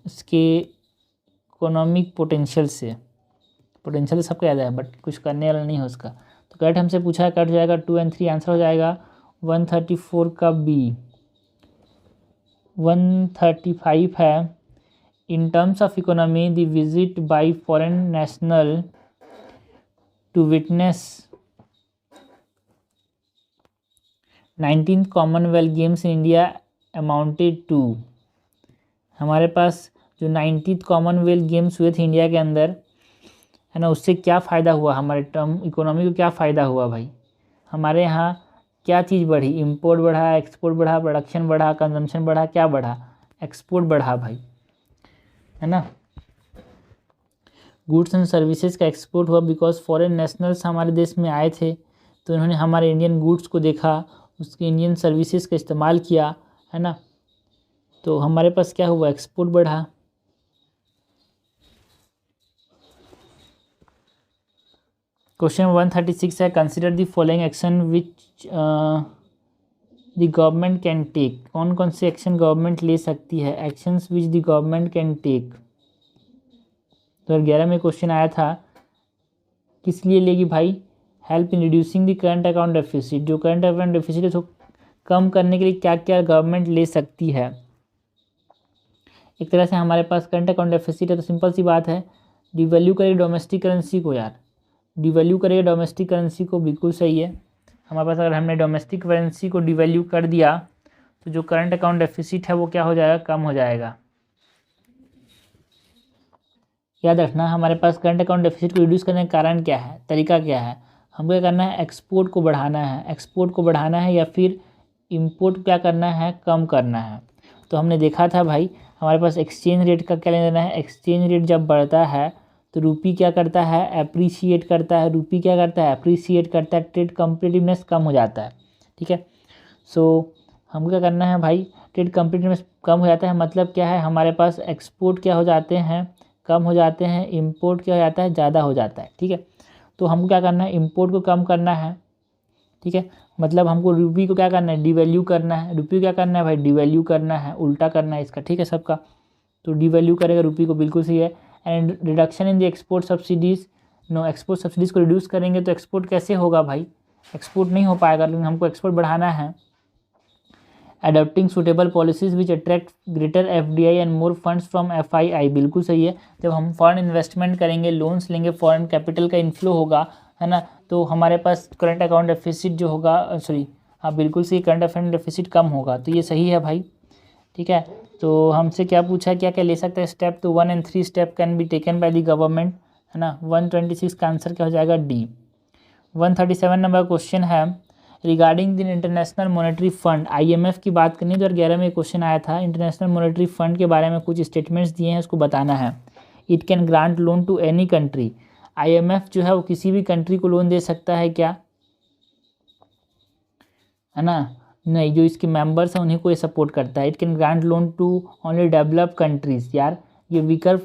उसके इकोनॉमिक पोटेंशियल से, पोटेंशियल सबको याद है बट कुछ करने वाला नहीं है उसका। तो करेक्ट हमसे पूछा है, कट जाएगा 2 और 3, आंसर हो जाएगा 134 का बी। 135 है, in terms of economy the visit by foreign national to witness 19th Commonwealth games in India amounted to, हमारे पास जो 19th कॉमनवेल्थ गेम्स हुए थे इंडिया के अंदर, है ना, उससे क्या फ़ायदा हुआ, हमारे टर्म इकोनॉमी को क्या फ़ायदा हुआ भाई, हमारे यहाँ क्या चीज़ बढ़ी, इंपोर्ट बढ़ा, एक्सपोर्ट बढ़ा, प्रोडक्शन बढ़ा, कंजम्पशन बढ़ा, क्या बढ़ा, एक्सपोर्ट बढ़ा भाई, है ना। गुड्स एंड सर्विसेज का एक्सपोर्ट हुआ बिकॉज फॉरेन नेशनल्स हमारे देश में आए थे, तो इन्होंने हमारे इंडियन गुड्स को देखा, उसके इंडियन सर्विसेज का इस्तेमाल किया, है ना, तो हमारे पास क्या हुआ, एक्सपोर्ट बढ़ा। क्वेश्चन 136 है, consider the following action which the government can take, कौन कौन से एक्शन गवर्नमेंट ले सकती है, actions which the government can take. 2011 में क्वेश्चन आया था, किस लिए लेगी भाई, help in reducing the current account deficit, जो करंट अकाउंट डेफिसिट है उसको कम करने के लिए क्या क्या गवर्नमेंट ले सकती है। एक तरह से हमारे पास करंट अकाउंट डेफिसिट है तो सिंपल सी बात है, डिवैल्यू करेगी डोमेस्टिक करेंसी को, यार डिवैल्यू करेगा डोमेस्टिक करेंसी को, बिल्कुल सही है। हमारे पास अगर हमने डोमेस्टिक करेंसी को डिवैल्यू कर दिया तो जो करंट अकाउंट डेफिसिट है वो क्या हो जाएगा, कम हो जाएगा। याद रखना हमारे पास करंट अकाउंट डेफिसिट को रिड्यूस करने का कारण क्या है, तरीका क्या है, हमको क्या करना है, एक्सपोर्ट को बढ़ाना है, एक्सपोर्ट को बढ़ाना है या फिर इंपोर्ट क्या करना है, कम करना है। तो हमने देखा था भाई हमारे पास एक्सचेंज रेट का क्या लेना है, एक्सचेंज रेट जब बढ़ता है तो रूपी क्या करता है, अप्रिशिएट करता है, रूपी क्या करता है, अप्रिशिएट करता है, ट्रेड कम्पिटिटिवनेस कम हो जाता है। ठीक है, सो हमको क्या करना है भाई, ट्रेड कम्पिटिटिवनेस कम हो जाता है, मतलब क्या है, हमारे पास एक्सपोर्ट क्या हो जाते हैं, कम हो जाते हैं, इंपोर्ट क्या हो जाता है, ज़्यादा हो जाता है। ठीक है, तो हमको क्या करना है, इंपोर्ट को कम करना है। ठीक है, मतलब हमको रूपी को क्या करना है, डिवैल्यू करना है, रूपी क्या करना है भाई, डिवैल्यू करना है, उल्टा करना है इसका। ठीक है सबका, तो डिवैल्यू करेगा रूपी को, बिल्कुल सही है। And reduction in the export subsidies, no export subsidies को रिड्यूस करेंगे तो एक्सपोर्ट कैसे होगा भाई, एक्सपोर्ट नहीं हो पाएगा, लेकिन हमको एक्सपोर्ट बढ़ाना है। Adopting suitable policies which attract greater FDI and more funds from FII, बिल्कुल सही है। जब हम फॉरेन इन्वेस्टमेंट करेंगे, लोन्स लेंगे, फॉरेन कैपिटल का इन्फ्लो होगा, है ना, तो हमारे पास करंट अकाउंट डेफिसिट जो होगा, सॉरी हाँ बिल्कुल सही, करंट अकाउंट डेफिसिट कम होगा, तो ये सही है भाई। ठीक है, तो हमसे क्या पूछा, क्या क्या ले सकता है स्टेप, तो 1 and 3 step can be taken by the government, है ना। 126 का आंसर क्या हो जाएगा, डी। 137 नंबर क्वेश्चन है, regarding the International Monetary fund, IMF की बात करनी, 2011 में क्वेश्चन आया था, इंटरनेशनल मॉनेटरी फंड के बारे में कुछ स्टेटमेंट्स दिए हैं, उसको बताना है। It can grant loan to any country, IMF जो है वो किसी भी कंट्री को लोन दे सकता है क्या, है ना, नहीं, जो इसके मेंबर्स हैं उन्हीं को ये सपोर्ट करता है। It can grant loan to only develop countries, यार ये वीकर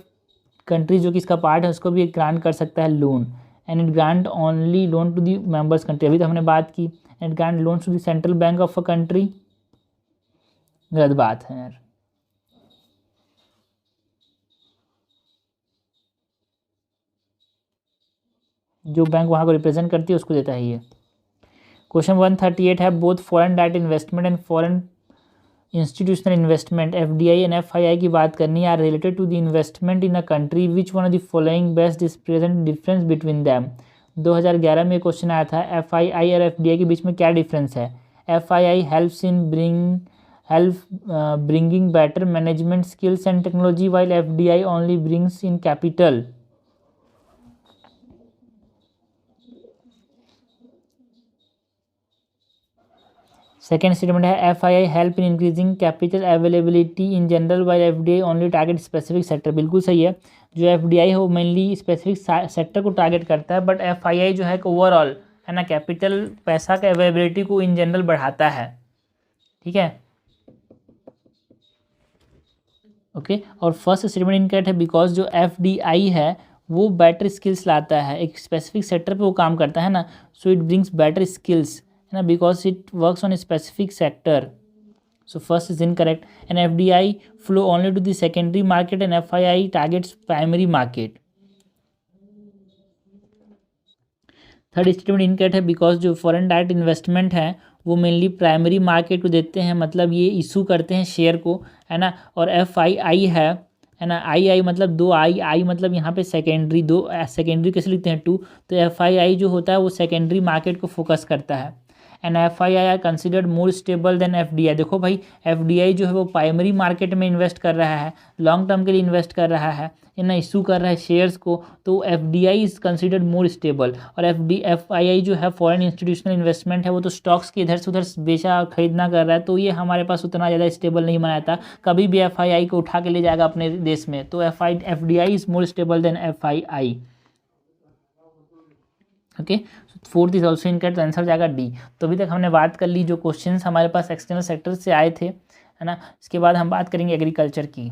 कंट्रीज जो कि इसका पार्ट है उसको भी ग्रांट कर सकता है loan. And it grant only loan to the members country, अभी तो हमने बात की। And grant loan to the central bank of a country, गलत बात है यार, जो बैंक वहाँ को रिप्रेजेंट करती है उसको देता है ये। क्वेश्चन 138 है, both foreign direct investment and foreign institutional investment, FDI and FII की बात करनी है, are related to the investment in a country, which one of the following best is present difference between them. 2011 में क्वेश्चन आया था, एफआईआई और एफडीआई के बीच में क्या डिफरेंस है। FII helps in bringing better management skills and technology, while FDI only brings in capital. Second statement है, FII help in increasing capital availability in general, while FDI only target specific sector, बिल्कुल सही है। जो एफडीआई है वो मेनली स्पेसिफिक सेक्टर को टारगेट करता है, बट एफआईआई जो है ओवरऑल, है ना, कैपिटल पैसा का अवेलेबिलिटी को इन जनरल बढ़ाता है। ठीक है, ओके। और फर्स्ट स्टेटमेंट इनकरेक्ट है, बिकॉज जो एफडीआई है वो बेटर स्किल्स लाता है, एक स्पेसिफिक सेक्टर पे वो काम करता है ना, so it brings better skills, है ना, because it works on specific sector, so first is incorrect. And FDI flow only to the secondary market and FII targets primary market. Third statement incorrect है, बिकॉज जो फॉरेन डायरेक्ट इन्वेस्टमेंट है वो मेनली प्राइमरी मार्केट को देते हैं, मतलब ये इशू करते हैं शेयर को, है ना। और एफआईआई है ना, आई मतलब दो आई मतलब यहाँ पे सेकेंडरी, दो सेकेंडरी कैसे लिखते हैं, टू, तो एफआईआई जो होता है वो सेकेंडरी मार्केट को फोकस करता है। And FII are considered more stable than FDI, देखो भाई एफडीआई जो है वो प्राइमरी मार्केट में इन्वेस्ट कर रहा है, लॉन्ग टर्म के लिए इन्वेस्ट कर रहा है ना, इशू कर रहा है शेयर्स को, तो FDI is considered more stable. और एफआईआई जो है फॉरेन इंस्टीट्यूशनल इन्वेस्टमेंट है, वो तो स्टॉक्स के इधर से उधर बेचा और खरीदना कर रहा है, तो ये हमारे पास उतना ज़्यादा स्टेबल नहीं बनाया था, कभी भी एफआईआई को उठा के ले जाएगा अपने देश में, तो FDI is more stable than FII. Okay, fourth is also incorrect, तो आंसर जाएगा डी। तो अभी तक हमने बात कर ली जो क्वेश्चंस हमारे पास एक्सटर्नल सेक्टर से आए थे, है ना। इसके बाद हम बात करेंगे एग्रीकल्चर की।